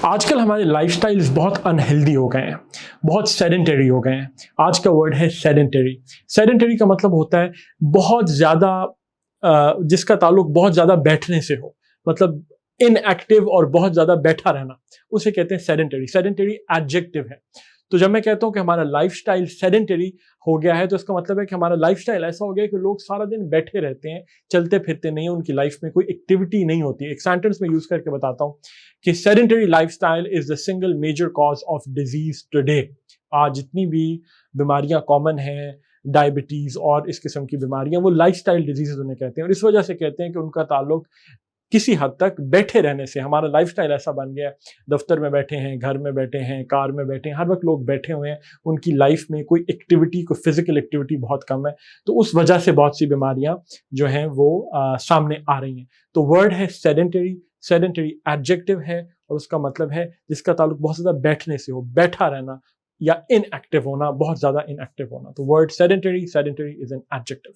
آج کل ہمارے لائف سٹائلز بہت انہیلدی ہو گئے ہیں، بہت سیڈنٹری ہو گئے ہیں۔ آج کا ورڈ ہے سیڈنٹری۔ سیڈنٹری کا مطلب ہوتا ہے بہت زیادہ جس کا تعلق بہت زیادہ بیٹھنے سے ہو، مطلب ان ایکٹیو اور بہت زیادہ بیٹھا رہنا، اسے کہتے ہیں سیڈنٹری۔ سیڈنٹری ایڈجیکٹو ہے۔ تو جب میں کہتا ہوں کہ ہمارا لائف سٹائل سیڈنٹری ہو گیا ہے تو اس کا مطلب ہے کہ ہمارا لائف سٹائل ایسا ہو گیا ہے کہ لوگ سارا دن بیٹھے رہتے ہیں، چلتے پھرتے نہیں ہیں، ان کی لائف میں کوئی ایکٹیویٹی نہیں ہوتی۔ ایک سینٹنس میں یوز کر کے بتاتا ہوں کہ sedentary lifestyle is the single major cause of disease today. آج جتنی بھی بیماریاں کامن ہیں، ڈائبٹیز اور اس قسم کی بیماریاں، وہ لائف سٹائل ڈیزیز انہیں کہتے ہیں، اور اس وجہ سے کہتے ہیں کہ ان کا تعلق کسی حد تک بیٹھے رہنے سے۔ ہمارا لائف سٹائل ایسا بن گیا ہے، دفتر میں بیٹھے ہیں، گھر میں بیٹھے ہیں، کار میں بیٹھے ہیں، ہر وقت لوگ بیٹھے ہوئے ہیں، ان کی لائف میں کوئی ایکٹیویٹی، کوئی فزیکل ایکٹیویٹی بہت کم ہے، تو اس وجہ سے بہت سی بیماریاں جو ہیں وہ سامنے آ رہی ہیں۔ تو ورڈ ہے سیڈنٹری۔ سیڈنٹری ایڈجیکٹو ہے اور اس کا مطلب ہے جس کا تعلق بہت زیادہ بیٹھنے سے ہو، بیٹھا رہنا یا ان ایکٹیو ہونا، بہت زیادہ ان ایکٹیو ہونا۔ تو word sedentary, sedentary is an adjective.